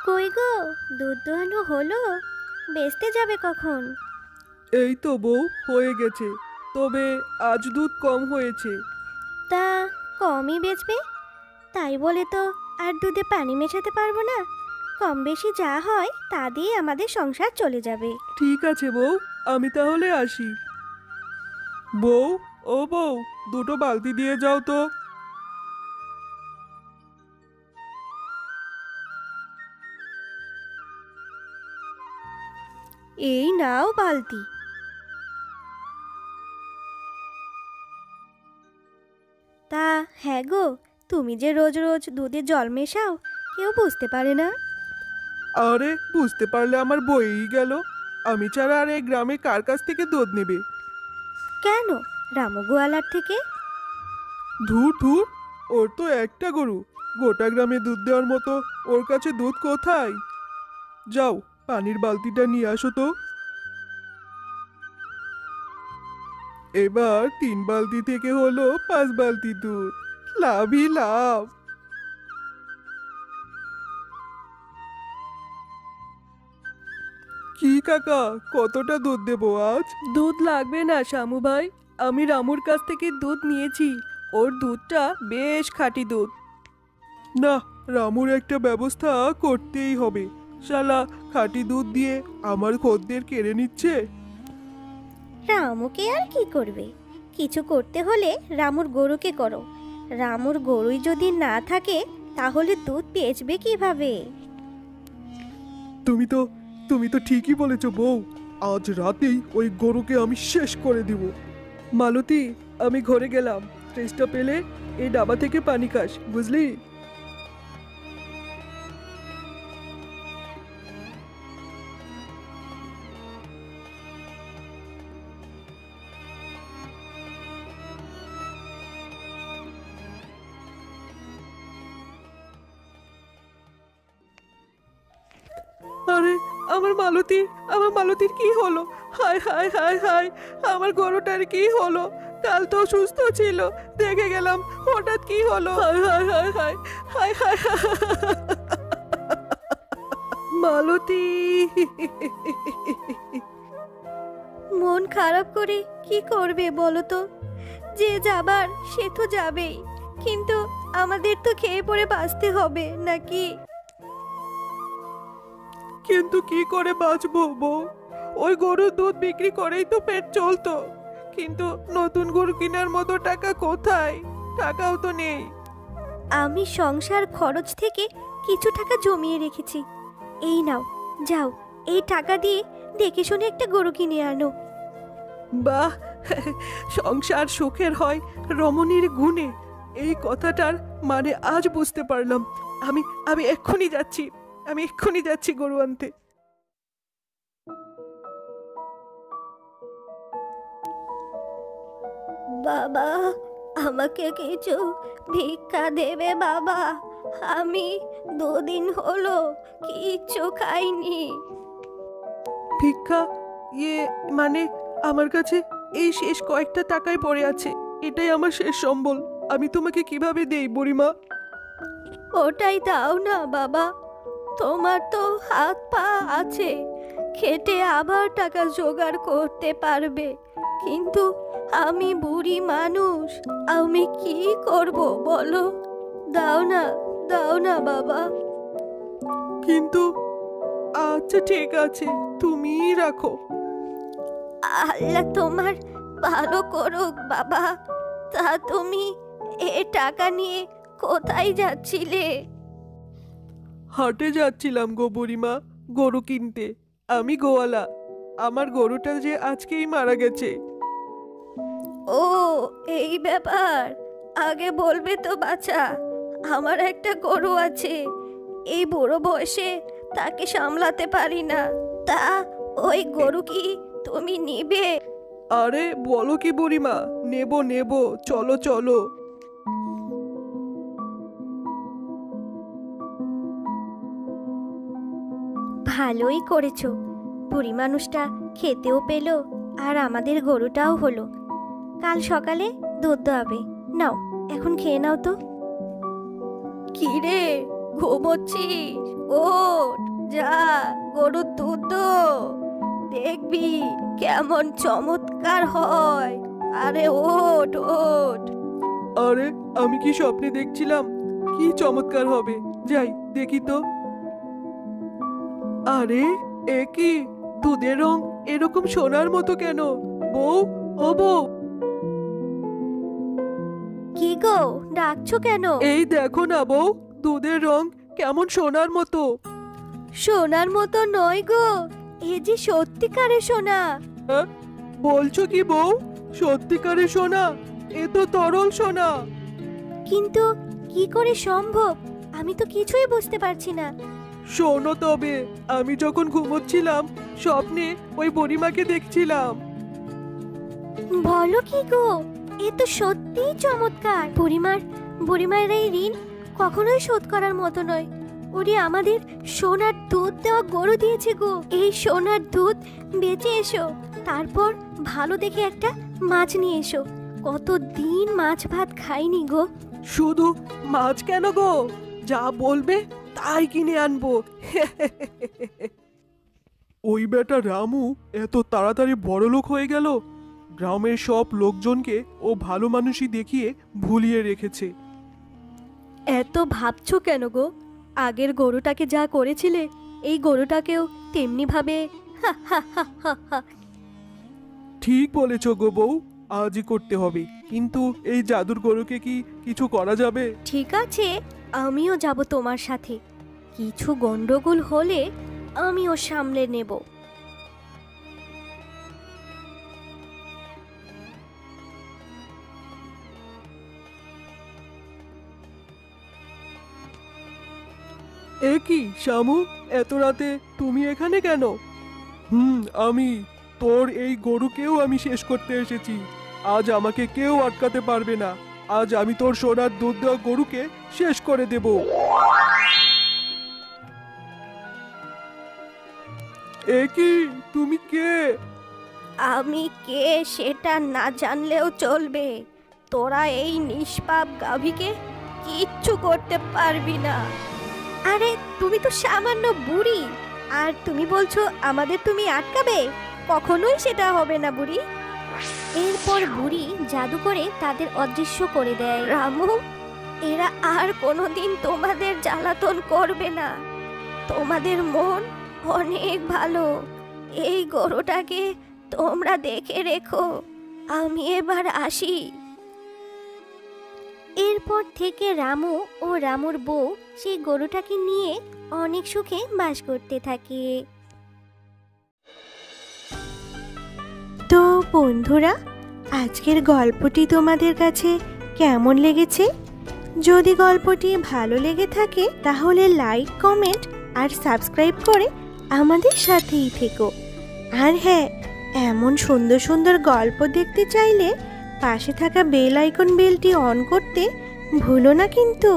কই গো, দুধ দোয়ানো হলো? বেচতে যাবে কখন? এই তো বউ, হয়ে গেছে। তবে আজ দুধ কম হয়েছে। তা কমই বেচবে? তাই বলে তো আর দুধে পানি মেশাতে পারবো না। কম বেশি যা হয় তা দিয়ে আমাদের সংসার চলে যাবে। ঠিক আছে বউ, আমি তাহলে আসি। বউ, ও বউ, দুটো বালতি দিয়ে যাও তো। এই নাও বালতি। তা হ্যাঁ গো, তুমি যে রোজ রোজ দুধে জল মেশাও, কেউ বুঝতে পারে না? আরে বুঝতে পারলে আমার বইই গেল। আমি ছাড়া আর এই গ্রামে কার কাছ থেকে দুধ নেবে? কেন, রামু গোয়ালার থেকে? ধুর ধুর, ওর তো একটা গরু। গোটা গ্রামে দুধ দেওয়ার মতো ওর কাছে দুধ কোথায়? যাও, পানির বালতিটা নিয়ে আসো তো। এবার 3 বালতি থেকে হলো 5 বালতি দুধ। লাভই লাভ। কি কাকা, কতটা দুধ দেবো আজ? দুধ লাগবে না শামু ভাই, আমি রামুর কাছ থেকে দুধ নিয়েছি। ওর দুধটা বেশ খাঁটি দুধ। না, রামুর একটা ব্যবস্থা করতেই হবে। শালা খাঁটি দুধ দিয়ে আমার খদ্দের কেড়ে নিচ্ছে। রামুকে আর কি করবে? কিছু করতে হলে রামুর গরুকে করো। রামুর গরুই যদি না থাকে তাহলে দুধ বেচবে কিভাবে? তুমি তো তুমি তো ঠিকই বলেছো বউ। আজ রাতেই ওই গরুকে আমি শেষ করে দিব। মালতী, আমি ঘরে গেলাম। চেষ্টা পেলে এই ডাবা থেকে পানি খাস, বুঝলি? আরে, আমার মালতীর কি হলো? হায় হায় হায় হায়, আমার গরুটার কি হলো? কাল তো সুস্থ ছিল, দেখে গেলাম হঠাৎ কি হলো? হায় হায় হায় হায় হায় হায় হায়। মালতী! মন খারাপ করে কি করবে বলো তো? যে যাবার সে তো যাবেই, কিন্তু আমাদের তো খেয়ে পরে বাঁচতে হবে নাকি? কিন্তু কি করে বাঁচবো বউ? ওই গরুর দুধ বিক্রি করেই তো পেট চলতো। কিন্তু নতুন গরু কেনার মতো টাকা কোথায়? টাকাও তো নেই। আমি সংসার খরচ থেকে কিছু টাকা জমিয়ে রেখেছি। এই নাও, যাও, এই টাকা দিয়ে দেখে শুনে একটা গরু কিনে আনো। বাহ, সংসার সুখের হয় রমণীর গুণে। এই কথাটার মানে আজ বুঝতে পারলাম। আমি আমি এক্ষুনি যাচ্ছি গরু আনতে। বাবা, আমাকে কিছু ভিক্ষা দেবে বাবা? আমি 2 দিন হলো কিচ্ছু খাইনি। ভিক্ষা? ইয়ে, মানে আমার কাছে এই শেষ কয়েকটা টাকায় পড়ে আছে। এটাই আমার শেষ সম্বল। আমি তোমাকে কিভাবে দেই বুড়িমা? ওটাই দাও না বাবা, তোমার তো হাত পা আছে, খেটে আবার টাকা জোগাড় করতে পারবে। কিন্তু আমি বুড়ি মানুষ, আমি কি করব বলো? দাও না, দাও না বাবা। কিন্তু আচ্ছা ঠিক আছে, তুমিই রাখো। আল্লাহ তোমার ভালো করুক বাবা। তা তুমি এ টাকা নিয়ে কোথায় যাচ্ছিলে? হাটে যাচ্ছিলাম গো বুড়িমা, গরু কিনতে। আমি গোয়ালা। আমার গরুটা যে আজকেই মারা গেছে। ও, এই ব্যাপার। আগে বলবে তো বাছা, আমার একটা গরু আছে। এই বুড়ো বয়সে তাকে সামলাতে পারি না। তা ওই গরু কি তুমি নিবে? আরে বলো কি বুড়িমা, নেব নেব, চলো চলো। ভালোই করেছো, বুড়ি মানুষটা খেতেও পেলো আর আমাদের গরুটাও হলো। কাল সকালে দুধ দোয়াবে। নাও, এখন খেয়ে নাও তো। কি রে, ঘুমোচ্ছিস? ওঠ, যা গরুর দুধ দো, দেখবি কেমন চমৎকার হয়। আরে ওঠ ওঠ। আরে আমি কি স্বপ্নে দেখছিলাম? কি চমৎকার হবে, যাই দেখি তো। আরে এ কি, দুধের রং এরকম সোনার মতো কেন? বউ, ও বউ, কি গো, ডাকছো কেন? এই দেখো না বউ, দুধের রং কেমন সোনার মতো। সোনার মতো নয় গো, এ যে সত্যিকারের সোনা। হ্যাঁ? বলছো কি বউ? সত্যিকারের সোনা? এ তো তরল সোনা। কিন্তু কি করে সম্ভব? আমি তো কিছুই বুঝতে পারছি না। শোনো তবে, আমি যখন ঘুমোচ্ছিলাম স্বপ্নে ওই বুড়িমাকে দেখছিলাম। বলো কি গো, এ তো সত্যিই চমৎকার। বুড়িমার এই ঋণ কখনোই শোধ করার মতো নয়। ওরে আমাদের সোনার দুধ দেওয়া গরু দিয়েছে গো। এই সোনার দুধ বেচে এসো, তারপর ভালো দেখে একটা মাছ নিয়ে এসো। কতদিন মাছ ভাত খাইনি গো। শুধু মাছ কেন গো, যা বলবে তাই কিনে আনবো। ওই বেটা রামু এত তাড়াতাড়ি বড়লোক হয়ে গেল। গ্রামের সব লোকজনকে ও ভালো মানুষই দেখিয়ে ভুলিয়ে রেখেছে। এত ভাবছো কেন গো? আগের গরুটাকে যা করেছিলে, এই গরুটাকেও তেমনি ভাবে। ঠিক বলেছ গো বউ, আজই করতে হবে। কিন্তু এই জাদুর গরুকে কি কিছু করা যাবে? ঠিক আছে, আমিও যাব তোমার সাথে। কিছু গন্ডগোল হলে আমিও সামলে নেব। এ কি শামু, এত রাতে তুমি এখানে কেন? আমি তোর এই গরুকেও আমি শেষ করতে এসেছি। আজ আমাকে কেউ আটকাতে পারবে না। আজ আমি তোর সোনার দুধ দেওয়া গরুকে শেষ করে দেব। এ কি, তুমি কে? আমি কে সেটা না জানলেও চলবে। তোরা এই নিষ্পাপ গাভীকে কিচ্ছু করতে পারবি না। আরে তুমি তো সামান্য বুড়ি, আর তুমি বলছো আমাদের তুমি আটকাবে? কখনোই সেটা হবে না বুড়ি। এরপর বুড়ি জাদু করে তাদের অদৃশ্য করে দেয়। রামু, এরা আর কোনোদিন তোমাদের জ্বালাতন করবে না। তোমাদের মন অনেক ভালো। এই গরুটাকে তোমরা দেখে রেখো, আমি এবার আসি। এরপর থেকে রামু ও রামুর বউ সেই গরুটাকে নিয়ে অনেক সুখে বাস করতে থাকে। তো বন্ধুরা, আজকের গল্পটি তোমাদের কাছে কেমন লেগেছে? যদি গল্পটি ভালো লেগে থাকে তাহলে লাইক, কমেন্ট আর সাবস্ক্রাইব করে আমাদের সাথেই থেকো। আর হ্যাঁ, এমন সুন্দর সুন্দর গল্প দেখতে চাইলে পাশে থাকা বেল আইকন বেলটি অন করতে ভুলো না কিন্তু।